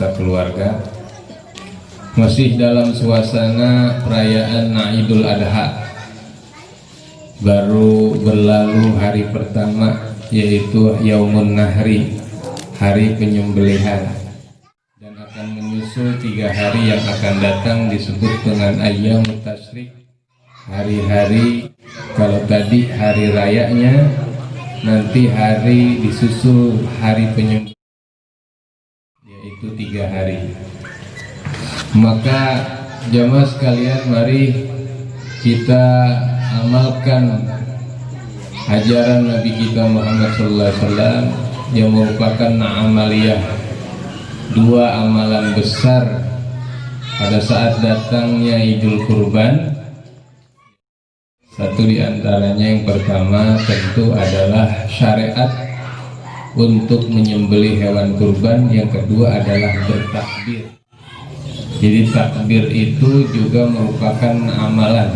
beserta keluarga. Masih dalam suasana perayaan Idul Adha. Baru berlalu hari pertama, yaitu Yaumun Nahri, hari penyembelihan, dan akan menyusul 3 hari yang akan datang disebut dengan Ayyamut Tasyrik, hari-hari. Kalau tadi hari rayanya, nanti hari disusul hari penyembelihan, yaitu 3 hari. Maka jamaah sekalian, mari kita amalkan ajaran Nabi kita Muhammad SAW yang merupakan amaliyah, 2 amalan besar pada saat datangnya Idul Kurban. Satu diantaranya, yang pertama tentu adalah syariat untuk menyembelih hewan kurban. Yang kedua adalah bertakbir. Jadi takbir itu juga merupakan amalan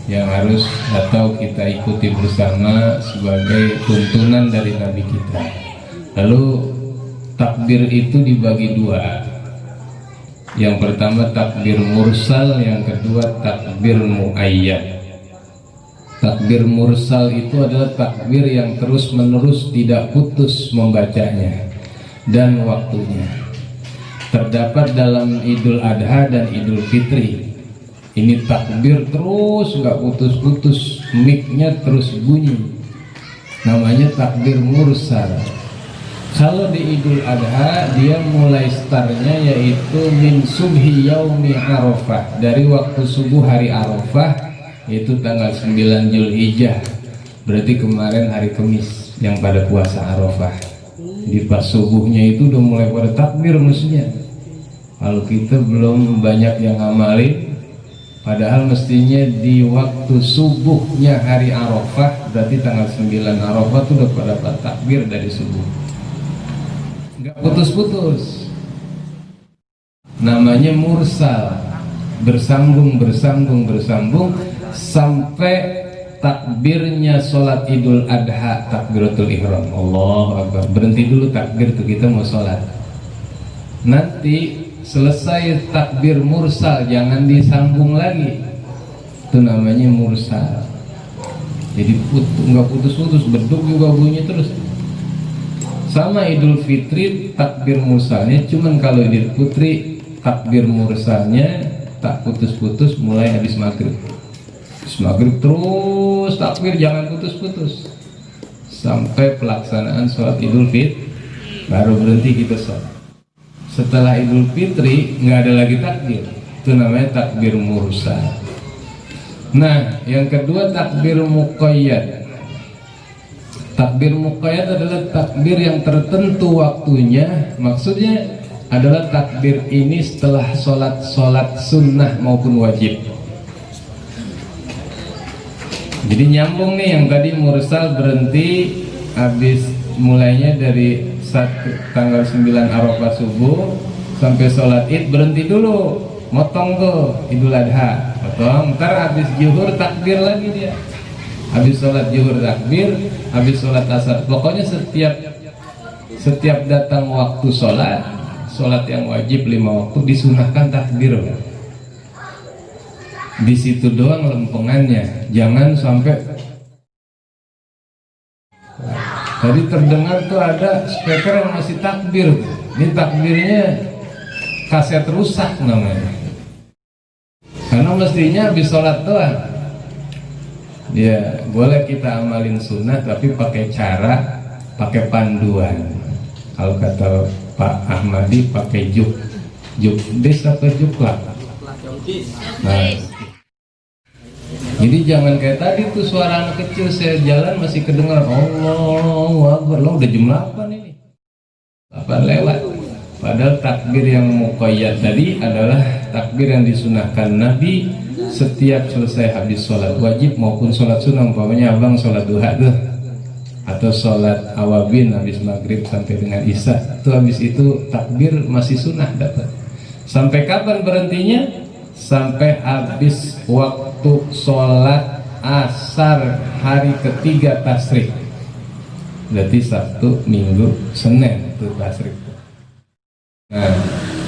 yang harus atau kita ikuti bersama sebagai tuntunan dari Nabi kita. Lalu takbir itu dibagi 2. Yang pertama takbir mursal, yang kedua takbir muayyad. Takbir mursal itu adalah takbir yang terus menerus tidak putus membacanya dan waktunya. Terdapat dalam Idul Adha dan Idul Fitri. Ini takbir terus nggak putus-putus, mic-nya terus bunyi. Namanya takbir mursal. Kalau di Idul Adha dia mulai startnya yaitu min subhi yaumi Arafah, dari waktu subuh hari Arafah, yaitu tanggal 9 Zulhijjah. Berarti kemarin hari Kamis yang pada puasa Arafah. Di pas subuhnya itu udah mulai pada takbir mestinya. Kalau kita belum banyak yang ngamalin, padahal mestinya di waktu subuhnya hari Arafah, berarti tanggal 9 Arafah itu udah pada takbir dari subuh, nggak putus-putus. Namanya mursal, bersambung sampai takbirnya sholat Idul Adha, takbiratul ihram, Allahu Akbar. Berhenti dulu takbir tuh, kita mau sholat. Nanti selesai takbir mursal, jangan disambung lagi. Itu namanya mursal. Jadi nggak putus-putus, beduk juga bunyi terus. Sama Idul Fitri takbir mursalnya, cuman kalau Idul Fitri takbir mursalnya tak putus-putus mulai habis maghrib. Habis maghrib terus takbir, jangan putus-putus sampai pelaksanaan sholat Idul Fitri, baru berhenti kita sholat. Setelah Idul Fitri nggak ada lagi takbir, itu namanya takbir mursal. Nah, yang kedua takbir muqayyad. Takbir muqayyad adalah takbir yang tertentu waktunya. Maksudnya adalah takbir ini setelah sholat sunnah maupun wajib. Jadi nyambung nih, yang tadi mursal berhenti habis mulainya dari tanggal 9 Arafah subuh sampai sholat id, berhenti dulu, motong tuh Idul Adha, potong. Ntar habis zuhur takbir lagi dia, habis sholat zuhur takbir, habis sholat asar. Pokoknya setiap datang waktu sholat yang wajib 5 waktu disunahkan takbir. Di situ doang lempengannya, jangan sampai. Tadi terdengar tuh ada speaker yang masih takbir. Ini takbirnya kaset rusak namanya. Karena mestinya habis sholat doang. Ya boleh kita amalin sunnah, tapi pakai panduan. Kalau kata Pak Ahmadi pakai juk des atau juklak. Nah, jadi jangan kayak tadi tuh suara anak kecil, saya jalan masih kedengar Allahu Akbar. Lo udah jam 8 ini, 8 lewat. Padahal takbir yang muqayyad tadi adalah takbir yang disunahkan Nabi setiap selesai habis sholat wajib maupun sholat sunnah. Umpamanya abang sholat duha tuh, atau sholat awabin habis maghrib sampai dengan isya, tuh habis itu takbir masih sunnah dapat. Sampai kapan berhentinya? Sampai habis waktu sholat asar hari ketiga tasyrik. Berarti Sabtu, Minggu, Senin itu tasyrik. Nah,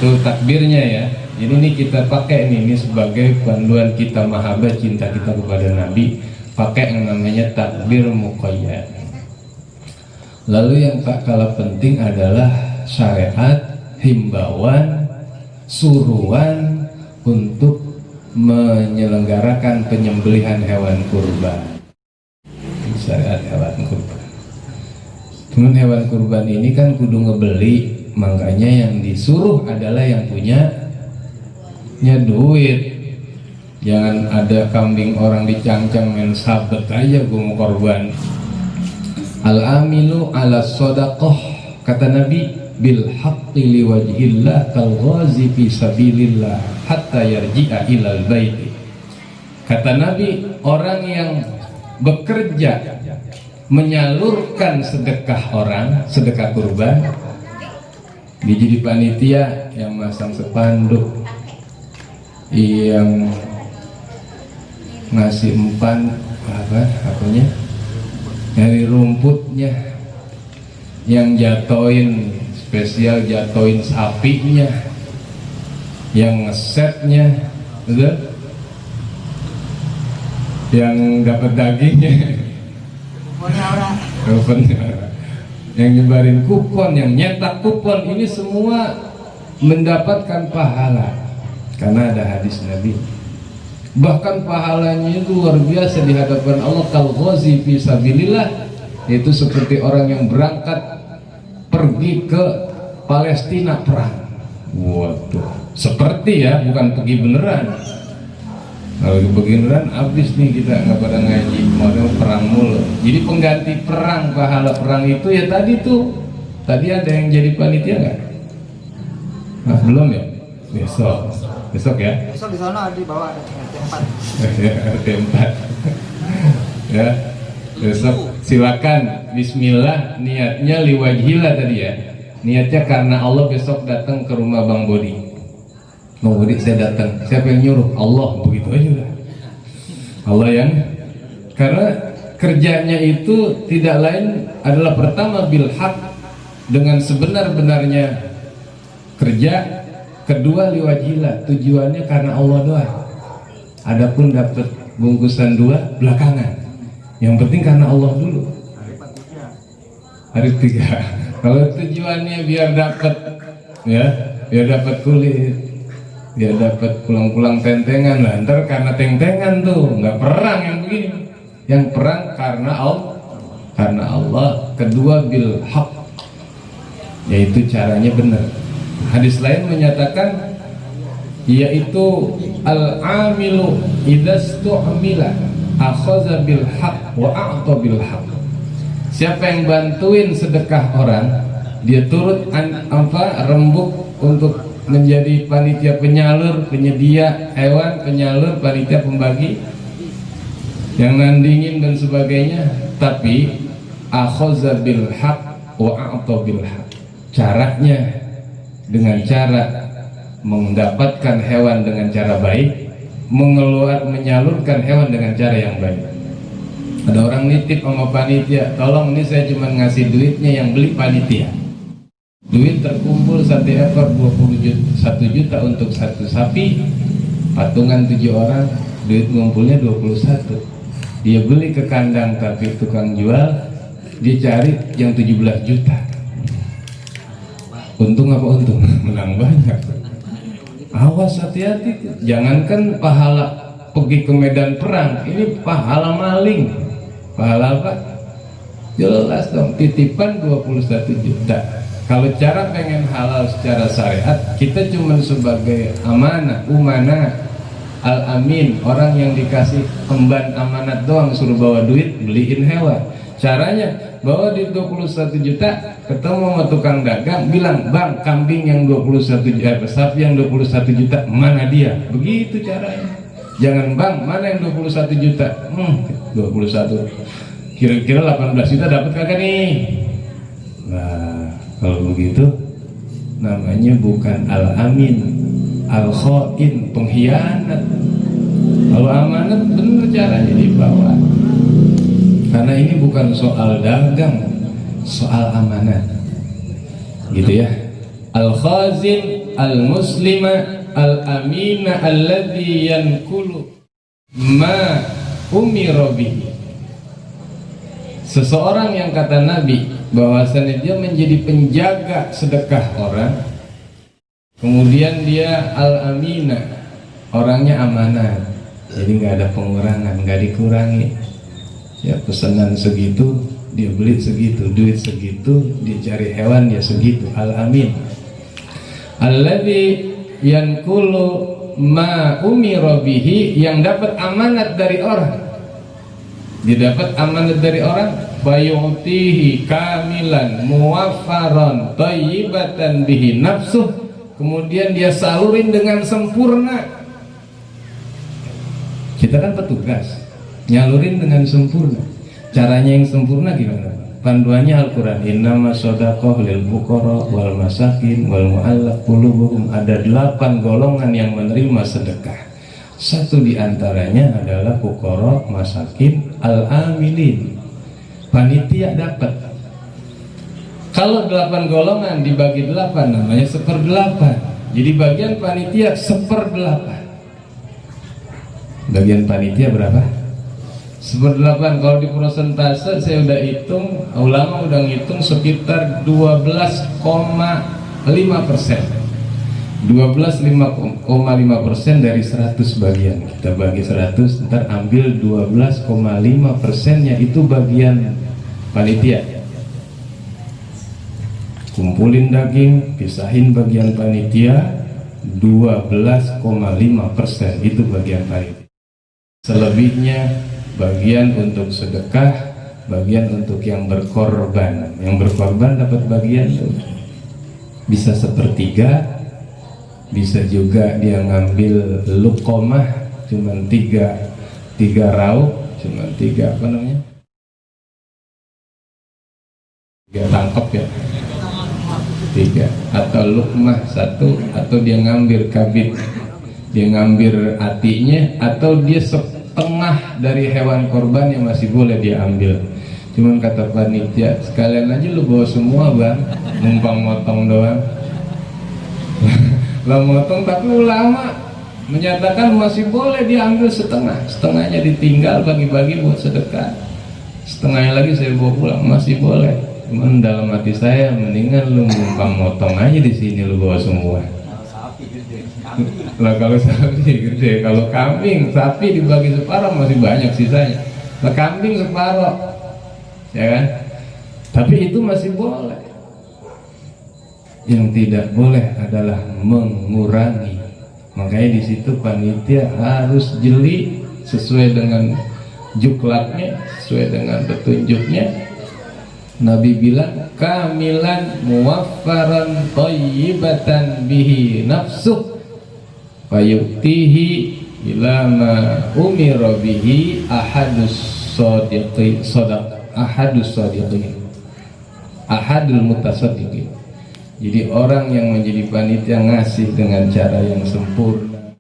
itu takbirnya ya. Ini kita pakai ini sebagai panduan kita mahabbah, cinta kita kepada Nabi, pakai yang namanya takbir muqayyad. Lalu yang tak kalah penting adalah syariat, himbauan, suruhan untuk menyelenggarakan penyembelihan hewan kurban. Syariat hewan kurban. Cuman hewan kurban ini kan kudu ngebeli, makanya yang disuruh adalah yang punya duit. Jangan ada kambing orang dicangcang main sabet aja gue mau korban. Al-amilu ala sodaqoh, kata Nabi, bil haqqi liwajhillah kal ghazi fi sabilillah hatta yarji'a ilal baiti. Kata Nabi, orang yang bekerja menyalurkan sedekah orang, sedekah kurban, dia jadi panitia yang masang spanduk, yang ngasih umpan apanya dari rumputnya, yang jatoin spesial, jatoin sapinya, yang ngesetnya, betul? Yang dapat dagingnya, yang nyebarin kupon, yang nyetak kupon, ini semua mendapatkan pahala karena ada hadis Nabi. Bahkan pahalanya itu luar biasa di hadapan Allah. Kal ghazi fi sabilillah, itu seperti orang yang berangkat pergi ke Palestina perang. Waduh, seperti ya, bukan pergi beneran. Kalau beneran habis nih kita nggak pada ngaji, model perang mulu. Jadi pengganti perang, pahala perang itu ya tadi tuh. Tadi ada yang jadi panitia nggak? Nah, belum ya? Besok ya? Besok di sana di bawah ada RT4. RT4. Ya, besok silakan. Bismillah, niatnya liwajhillah tadi ya. Niatnya karena Allah, besok datang ke rumah Bang Bodi. Bang Bodi, saya datang. Siapa yang nyuruh? Allah, begitu aja udah. Allah yang, karena kerjanya itu tidak lain adalah pertama bil haq, dengan sebenar-benarnya kerja. Kedua liwajillah, tujuannya karena Allah doang. Adapun dapat bungkusan dua belakangan. Yang penting karena Allah dulu. Hari tiga. Kalau tujuannya biar dapat, ya, biar dapat kulit, biar dapat pulang-pulang tentengan lah. Ntar karena tentengan tuh nggak perang yang begini. Yang perang karena Allah, karena Allah. Kedua bil haq, yaitu caranya benar. Hadis lain menyatakan, yaitu al-amilu idastu'amila akhaza bil haq wa a'ta bil haq. Siapa yang bantuin sedekah orang, dia turut rembuk untuk menjadi panitia penyalur, penyedia hewan, penyalur, panitia pembagi, yang nandingin dan sebagainya. Tapi akhaza bil haq wa a'ta bil haq. Caranya dengan cara mendapatkan hewan dengan cara baik, menyalurkan hewan dengan cara yang baik. Ada orang nitip sama panitia, tolong ini saya cuma ngasih duitnya, yang beli panitia. Duit terkumpul 1 ekor 1 juta untuk 1 sapi, patungan 7 orang, duit ngumpulnya 21. Dia beli ke kandang, tapi tukang jual dia cari yang 17 juta. Untung apa untung? Menang banyak. Awas, hati-hati. Jangankan pahala pergi ke medan perang, ini pahala maling. Pahala apa? Jelas dong, titipan 21 juta. Kalau cara pengen halal secara syariat, kita cuma sebagai amanah, umanah, al-amin, orang yang dikasih emban amanat doang, suruh bawa duit, beliin hewan. Caranya, bawa di 21 juta, ketemu sama tukang dagang, bilang, bang, kambing yang 21 juta, sapi yang 21 juta, mana dia? Begitu caranya. Jangan, bang, mana yang 21 juta? 21. Kira-kira 18 juta dapat kagak nih? Nah, kalau begitu, namanya bukan al-amin, al-khain, pengkhianat. Kalau amanat, bener caranya dibawa. Karena ini bukan soal dagang, soal amanat, gitu ya. al-khazin, al-muslima, al-amina alladhi yankulu ma umira bihi. Seseorang yang kata Nabi bahwasanya dia menjadi penjaga sedekah orang, kemudian dia al-amina, orangnya amanah, jadi nggak ada pengurangan, nggak dikurangi. Ya pesanan segitu dia beli segitu, duit segitu, dia cari hewan dia segitu, al-amin. Alladzi yankulu ma umira bihi, yang dapat amanat dari orang. Dia dapat amanat dari orang, fayu'tihi kamilan muwaffaran thayyibatan bihi nafsuh, kemudian dia salurin dengan sempurna. Kita kan petugas, nyalurin dengan sempurna. Caranya yang sempurna gimana? Panduannya Al-Quran, innama shadaqah lil fuqara wal masakin wal mu'allaq qulubuhum. Ada 8 golongan yang menerima sedekah. Satu diantaranya adalah fuqara, masakin, al-amilin. Panitia dapat. Kalau 8 golongan dibagi 8 namanya 1/8. Jadi bagian panitia 1/8. Bagian panitia berapa? 1/8. Kalau di persentase saya udah hitung, ulama udah ngitung sekitar 12,5%. 12,5% dari 100 bagian. Kita bagi 100, ntar ambil 12,5%-nya itu bagian panitia. Kumpulin daging, pisahin bagian panitia, 12,5% itu bagian panitia. Selebihnya bagian untuk sedekah, bagian untuk yang berkorban. Yang berkorban dapat bagian tuh. Bisa 1/3, bisa juga dia ngambil luqomah, cuman 3 rauk, cuman 3 apa namanya? 3 tangkap ya. 3, atau luqmah 1, atau dia ngambil kabid, dia ngambil hatinya, atau dia setengah dari hewan korban yang masih boleh dia ambil. Cuman kata panitia, sekalian aja lu bawa semua bang, numpang motong doang. Lah motong, tapi ulama menyatakan masih boleh diambil setengah, setengahnya ditinggal bagi-bagi buat sedekah, setengahnya lagi saya bawa pulang, masih boleh. Cuman dalam hati saya mendingan lu numpang motong aja di sini, lu bawa semua. Lah kalau sapi gede, kalau kambing, sapi dibagi separuh masih banyak sisanya. Lah kambing separuh, ya kan? Tapi itu masih boleh. Yang tidak boleh adalah mengurangi. Makanya di situ panitia harus jeli sesuai dengan juklatnya, sesuai dengan petunjuknya. Nabi bilang kamilan muwaffaran thayyibatan bihi nafsuh fayutihi ila ma umira bihi ahadus sadiqin ahadul mutasaddiqin. Jadi orang yang menjadi panitia ngasih dengan cara yang sempurna.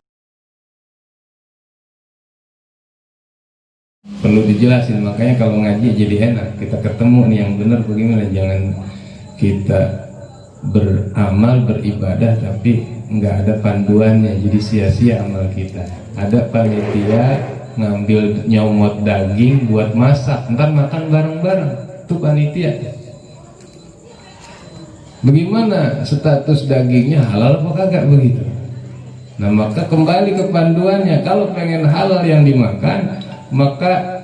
Perlu dijelasin, makanya kalau ngaji jadi enak. Kita ketemu nih yang benar bagaimana. Jangan kita beramal, beribadah tapi nggak ada panduannya, jadi sia-sia amal kita. Ada panitia ngambil nyomot daging buat masak, ntar makan bareng-bareng. Itu panitia. Bagaimana status dagingnya, halal apa kagak begitu? Nah maka kembali ke panduannya. Kalau pengen halal yang dimakan, maka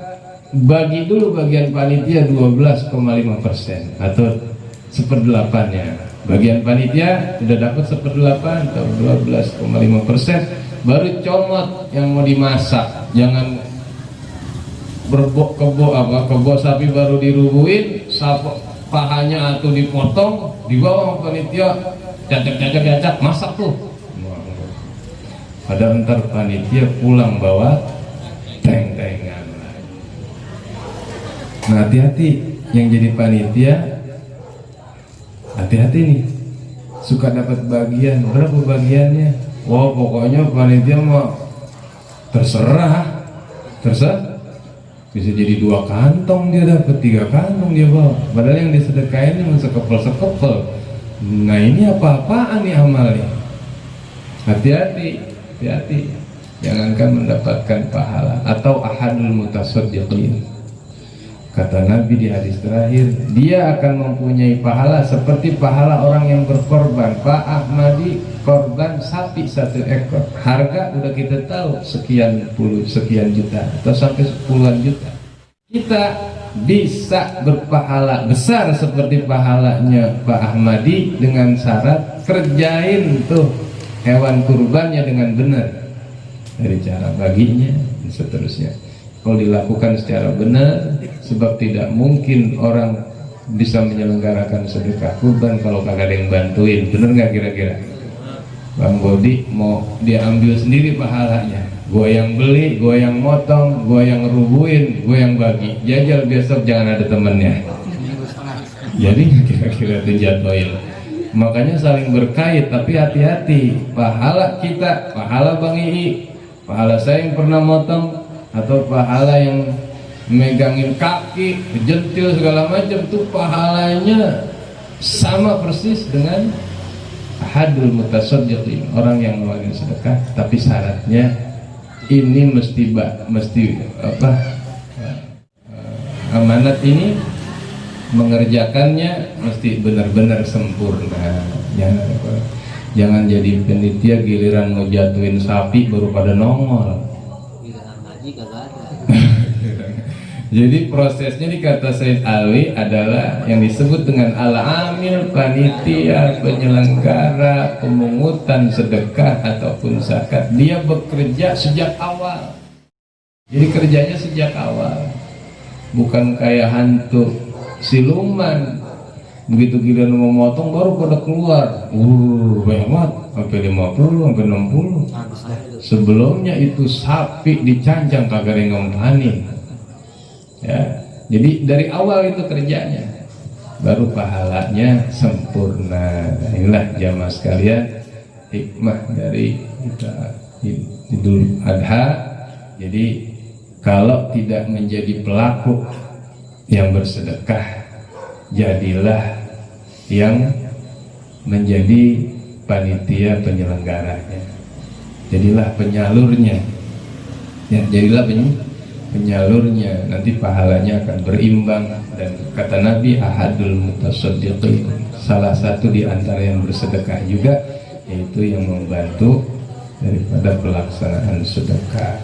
bagi dulu bagian panitia 12,5% atau 1/8-nya. Bagian panitia sudah dapat 1/8 atau 12,5%, baru comot yang mau dimasak. Jangan kebo sapi baru dirubuhin, pahanya atau dipotong, dibawa panitia cacak masak tuh. Padahal ntar panitia pulang bawa teng-tengan. Nah hati-hati yang jadi panitia, hati-hati nih, suka dapat bagian. Berapa bagiannya? Wah pokoknya panitia mau terserah, bisa jadi 2 kantong dia dapat, 3 kantong dia bawa. Padahal yang disedekain cuma sekepel-sekepel. Nah ini apa-apaan nih amalnya? Hati-hati, hati-hati. Jangankan mendapatkan pahala. Atau ahadul mutasaddiqin, kata Nabi di hadis terakhir, dia akan mempunyai pahala seperti pahala orang yang berkorban. Pak Ahmadi korban sapi 1 ekor, harga udah kita tahu sekian juta atau sampai puluhan juta. Kita bisa berpahala besar seperti pahalanya Pak Ahmadi dengan syarat kerjain tuh hewan kurbannya dengan benar, dari cara baginya dan seterusnya. Kalau dilakukan secara benar, sebab tidak mungkin orang bisa menyelenggarakan sedekah kurban kalau kagak ada yang bantuin. Bener nggak kira-kira? Bang Bodi mau dia ambil sendiri pahalanya, gue yang beli, gue yang motong, gue yang rubuhin, gue yang bagi. Jajal besok jangan ada temennya. Jadi kira-kira itu jatuhin. Makanya saling berkait, tapi hati-hati. Pahala kita, pahala Bang Ii, pahala saya yang pernah motong, atau pahala yang megangin kaki, jentil segala macam, tuh pahalanya sama persis dengan ahadul mutasaddiqin, orang yang mengeluarkan sedekah. Tapi syaratnya ini mesti amanat ini mengerjakannya mesti benar-benar sempurna. Jangan jadi penitia giliran mau jatuhin sapi baru pada nongol. Jadi prosesnya di kata Said Alwi adalah yang disebut dengan al-amil, panitia, penyelenggara, pemungutan sedekah ataupun zakat. Dia bekerja sejak awal. Jadi kerjanya sejak awal. Bukan kayak hantu siluman. Begitu giliran mau motong baru pada keluar. Banyak banget, sampai 50, sampai 60. Sebelumnya itu sapi dicancang kagak ada yang ngomongin. Ya, jadi dari awal itu kerjanya, baru pahalanya sempurna. Inilah jamaah sekalian hikmah dari kita Idul Adha. Jadi kalau tidak menjadi pelaku yang bersedekah, jadilah yang menjadi panitia penyelenggaranya, jadilah penyalurnya. Ya, jadilah penyalurnya, nanti pahalanya akan berimbang. Dan kata Nabi, ahadul mutasaddiqin, salah satu di antara yang bersedekah juga, yaitu yang membantu daripada pelaksanaan sedekah.